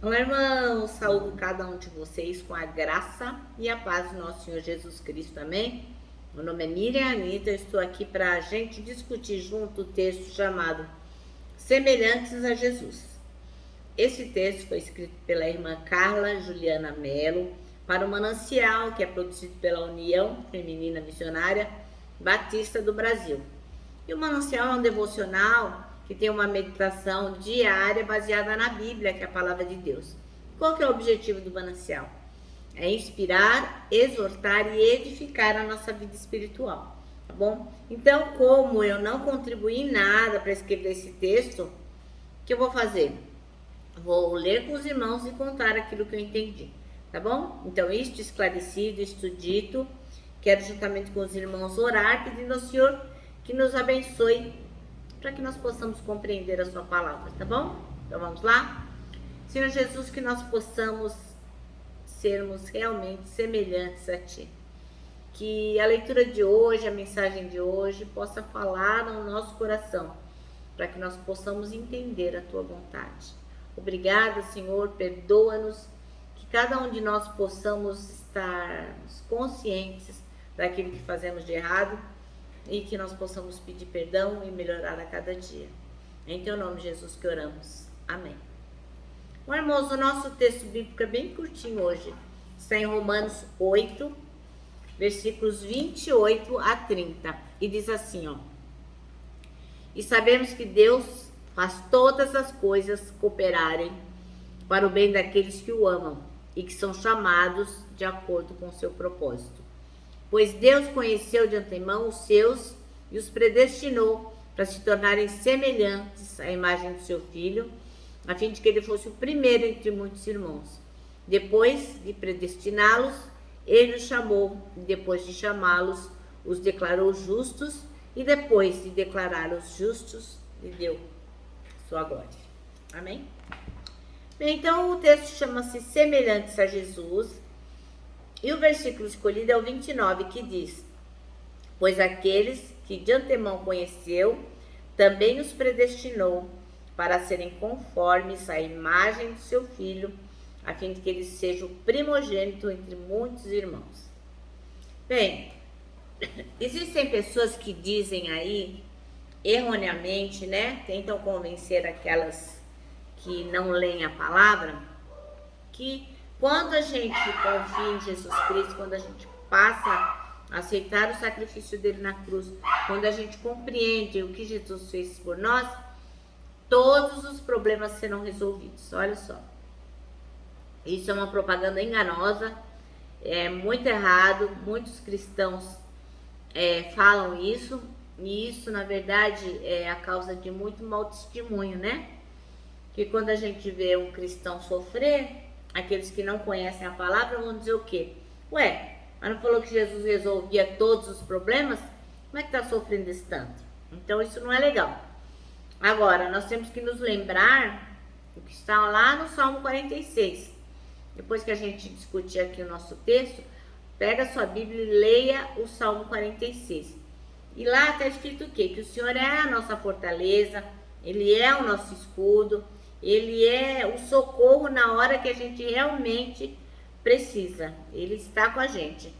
Olá, irmãos, saúdo cada um de vocês com a graça e a paz do nosso Senhor Jesus Cristo, amém? Meu nome é Miriam Anitta, eu estou aqui para a gente discutir junto o texto chamado Semelhantes a Jesus. Esse texto foi escrito pela irmã Carla Juliana Mello para o Manancial, que é produzido pela União Feminina Missionária Batista do Brasil. E o Manancial é um devocional que tem uma meditação diária baseada na Bíblia, que é a palavra de Deus. Qual que é o objetivo do Manancial? É inspirar, exortar e edificar a nossa vida espiritual, tá bom? Então, como eu não contribuí em nada para escrever esse texto, o que eu vou fazer? Vou ler com os irmãos e contar aquilo que eu entendi, tá bom? Então, isto esclarecido, isto dito, quero juntamente com os irmãos orar, pedindo ao Senhor que nos abençoe para que nós possamos compreender a sua palavra, tá bom? Então vamos lá? Senhor Jesus, que nós possamos sermos realmente semelhantes a Ti. Que a leitura de hoje, a mensagem de hoje, possa falar ao nosso coração, para que nós possamos entender a Tua vontade. Obrigada, Senhor, perdoa-nos, que cada um de nós possamos estar conscientes daquilo que fazemos de errado, e que nós possamos pedir perdão e melhorar a cada dia. Em Teu nome, Jesus, que oramos. Amém. Bom, irmãos, o nosso texto bíblico é bem curtinho hoje. Está em Romanos 8, versículos 28 a 30. E diz assim, ó. E sabemos que Deus faz todas as coisas cooperarem para o bem daqueles que o amam e que são chamados de acordo com o seu propósito. Pois Deus conheceu de antemão os seus e os predestinou para se tornarem semelhantes à imagem do seu Filho, a fim de que ele fosse o primeiro entre muitos irmãos. Depois de predestiná-los, ele os chamou, e depois de chamá-los, os declarou justos, e depois de declará-los justos, lhe deu sua glória. Amém? Bem, então o texto chama-se Semelhantes a Jesus. E o versículo escolhido é o 29, que diz: Pois aqueles que de antemão conheceu, também os predestinou para serem conformes à imagem do seu Filho, a fim de que ele seja o primogênito entre muitos irmãos. Bem, existem pessoas que dizem aí, erroneamente, né? Tentam convencer aquelas que não leem a palavra, que quando a gente confia em Jesus Cristo, quando a gente passa a aceitar o sacrifício dele na cruz, quando a gente compreende o que Jesus fez por nós, todos os problemas serão resolvidos. Olha só. Isso é uma propaganda enganosa, é muito errado, muitos cristãos falam isso, e isso, na verdade, é a causa de muito mau testemunho, né? Que quando a gente vê um cristão sofrer, aqueles que não conhecem a palavra vão dizer o quê? Ué, mas não falou que Jesus resolvia todos os problemas? Como é que está sofrendo esse tanto? Então isso não é legal. Agora, nós temos que nos lembrar o que está lá no Salmo 46. Depois que a gente discutir aqui o nosso texto, pega a sua Bíblia e leia o Salmo 46. E lá está escrito o quê? Que o Senhor é a nossa fortaleza, Ele é o nosso escudo, Ele é o socorro na hora que a gente realmente precisa. Ele está com a gente.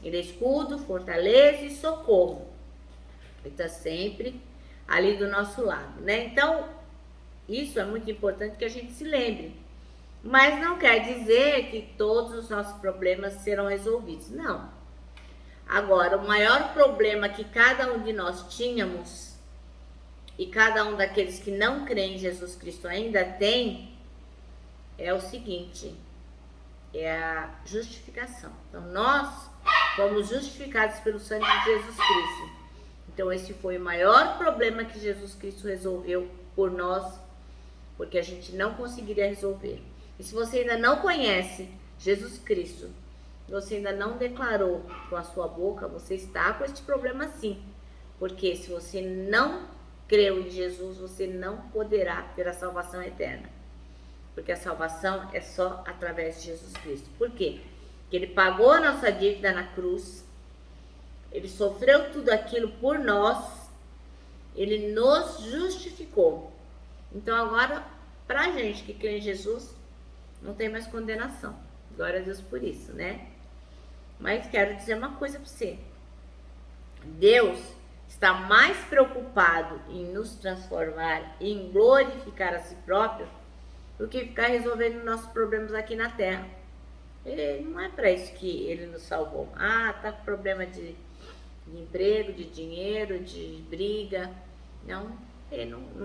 Ele é escudo, fortaleza e socorro. Ele está sempre ali do nosso lado, né? Então, isso é muito importante que a gente se lembre. Mas não quer dizer que todos os nossos problemas serão resolvidos. Não. Agora, o maior problema que cada um de nós tínhamos, e cada um daqueles que não creem em Jesus Cristo ainda tem, é o seguinte, é a justificação. Então, nós fomos justificados pelo sangue de Jesus Cristo. Então, esse foi o maior problema que Jesus Cristo resolveu por nós, porque a gente não conseguiria resolver. E se você ainda não conhece Jesus Cristo, você ainda não declarou com a sua boca, você está com este problema sim. Porque se você não creu em Jesus, você não poderá ter a salvação eterna. Porque a salvação é só através de Jesus Cristo. Por quê? Porque Ele pagou a nossa dívida na cruz, Ele sofreu tudo aquilo por nós, Ele nos justificou. Então agora, pra gente que crê em Jesus, não tem mais condenação. Glória a Deus por isso, né? Mas quero dizer uma coisa para você. Deus está mais preocupado em nos transformar, em glorificar a si próprio, do que ficar resolvendo nossos problemas aqui na Terra. Não é para isso que ele nos salvou. Tá com problema de emprego, de dinheiro, de briga. Não,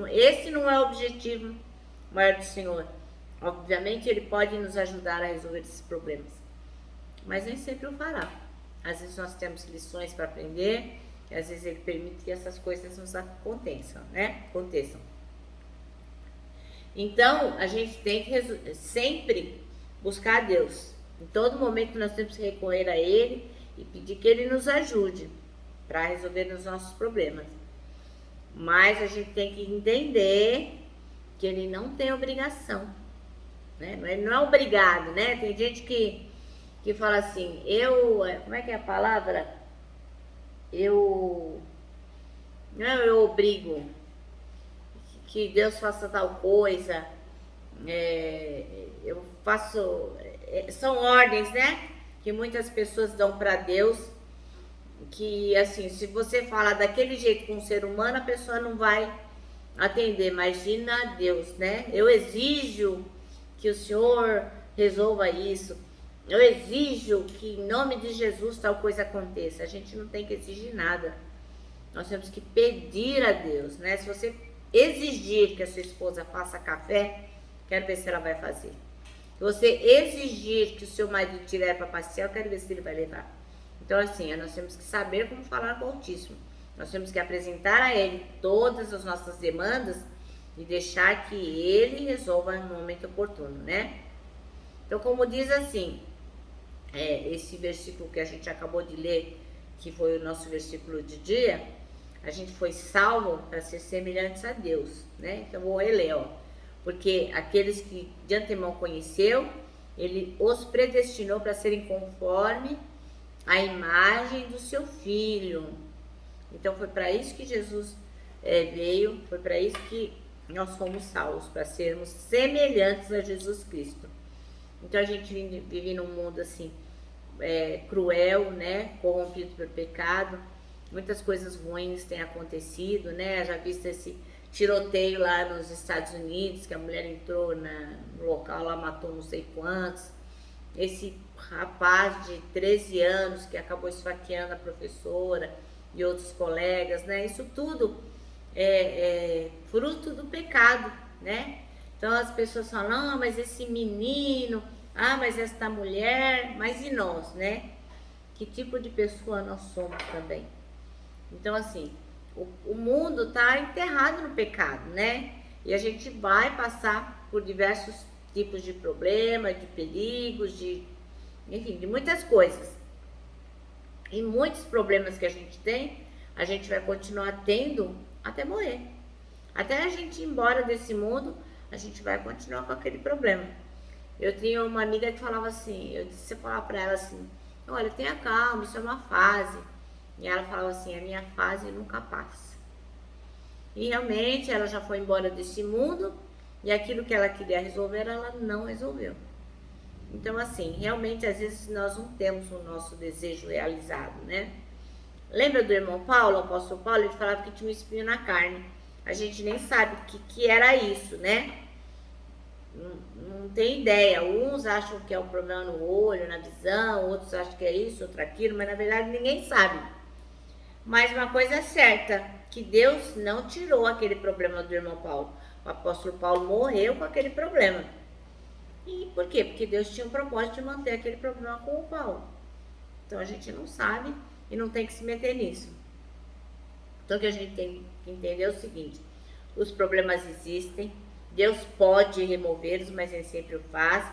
esse não é o objetivo maior do Senhor. Obviamente ele pode nos ajudar a resolver esses problemas, mas nem sempre o fará. Às vezes nós temos lições para aprender, e às vezes ele permite que essas coisas nos aconteçam, né? Então, a gente tem que sempre buscar a Deus. Em todo momento nós temos que recorrer a Ele e pedir que Ele nos ajude para resolver os nossos problemas. Mas a gente tem que entender que Ele não tem obrigação, né? Ele não é obrigado, né? Tem gente que fala assim, como é que é a palavra? Eu obrigo que Deus faça tal coisa, eu faço, são ordens, né, que muitas pessoas dão para Deus, que assim, se você falar daquele jeito com um ser humano, a pessoa não vai atender. Imagina Deus, né? Eu exijo que o Senhor resolva isso, eu exijo que em nome de Jesus tal coisa aconteça. A gente não tem que exigir nada, nós temos que pedir a Deus, né? Se você exigir que a sua esposa faça café, quero ver se ela vai fazer. Se você exigir que o seu marido te leve para passear, eu quero ver se ele vai levar. Então assim, nós temos que saber como falar com o Altíssimo. Nós temos que apresentar a Ele todas as nossas demandas e deixar que Ele resolva no momento oportuno, né? Então, como diz assim, esse versículo que a gente acabou de ler, que foi o nosso versículo de dia, a gente foi salvo para ser semelhantes a Deus, né? Então, vou reler, porque aqueles que de antemão conheceu, Ele os predestinou para serem conforme a imagem do seu Filho. Então, foi para isso que Jesus veio, foi para isso que nós fomos salvos, para sermos semelhantes a Jesus Cristo. Então, a gente vive num mundo assim, cruel, né? Corrompido pelo pecado. Muitas coisas ruins têm acontecido, né? Já visto esse tiroteio lá nos Estados Unidos, que a mulher entrou no local lá, matou não sei quantos. Esse rapaz de 13 anos que acabou esfaqueando a professora e outros colegas, né? Isso tudo é fruto do pecado, né? Então as pessoas falam, mas esse menino, mas esta mulher, mas e nós, né? Que tipo de pessoa nós somos também? Então assim, o mundo está enterrado no pecado, né? E a gente vai passar por diversos tipos de problemas, de perigos, enfim, de muitas coisas. E muitos problemas que a gente tem, a gente vai continuar tendo até morrer. Até a gente ir embora desse mundo, a gente vai continuar com aquele problema. Eu tinha uma amiga que falava assim, você falava para ela assim, olha, tenha calma, isso é uma fase. E ela falava assim, a minha fase nunca passa. E realmente ela já foi embora desse mundo, e aquilo que ela queria resolver, ela não resolveu. Então assim, realmente às vezes nós não temos o nosso desejo realizado, né? Lembra do irmão Paulo, o apóstolo Paulo? Ele falava que tinha um espinho na carne. A gente nem sabe o que era isso, né? Não tem ideia. Uns acham que é um problema no olho, na visão, outros acham que é isso, outro aquilo, mas na verdade ninguém sabe. Mas uma coisa é certa, que Deus não tirou aquele problema do irmão Paulo. O apóstolo Paulo morreu com aquele problema. E por quê? Porque Deus tinha um propósito de manter aquele problema com o Paulo. Então a gente não sabe e não tem que se meter nisso. Então o que a gente tem que entender é o seguinte, os problemas existem, Deus pode removê-los, mas Ele sempre o faz,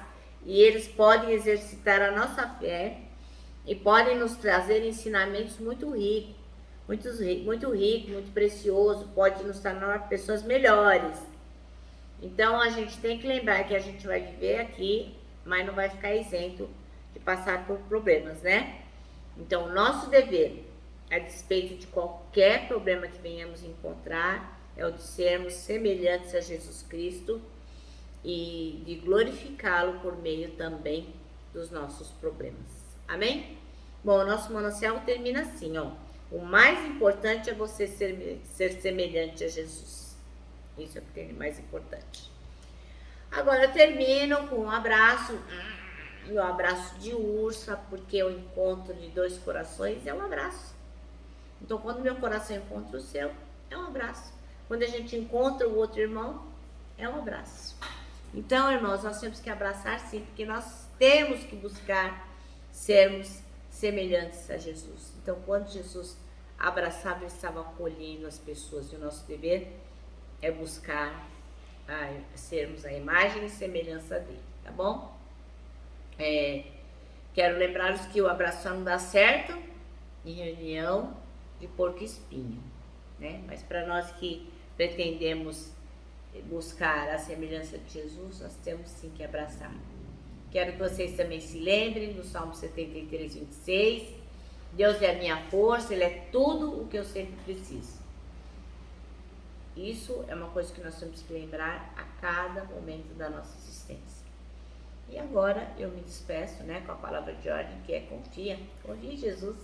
e eles podem exercitar a nossa fé e podem nos trazer ensinamentos muito ricos, muito precioso, pode nos tornar pessoas melhores. Então a gente tem que lembrar que a gente vai viver aqui, mas não vai ficar isento de passar por problemas, né? Então o nosso dever, a despeito de qualquer problema que venhamos encontrar, é o de sermos semelhantes a Jesus Cristo e de glorificá-lo por meio também dos nossos problemas. Amém? Bom, o nosso manancial termina assim, ó. O mais importante é você ser semelhante a Jesus. Isso é o que é mais importante. Agora eu termino com um abraço, um abraço de ursa, porque o encontro de dois corações é um abraço. Então, quando meu coração encontra o seu, é um abraço. Quando a gente encontra o outro irmão, é um abraço. Então, irmãos, nós temos que abraçar sim, porque nós temos que buscar sermos semelhantes a Jesus. Então, quando Jesus abraçava, ele estava acolhendo as pessoas. E o nosso dever é buscar sermos a imagem e semelhança dele, tá bom? Quero lembrar-vos que o abraço não dá certo em reunião de porco-espinho, né? Mas para nós que pretendemos buscar a semelhança de Jesus, nós temos sim que abraçar. Quero que vocês também se lembrem do Salmo 73, 26. Deus é a minha força, Ele é tudo o que eu sempre preciso. Isso é uma coisa que nós temos que lembrar a cada momento da nossa existência. E agora eu me despeço, né, com a palavra de ordem, que é confia em Jesus.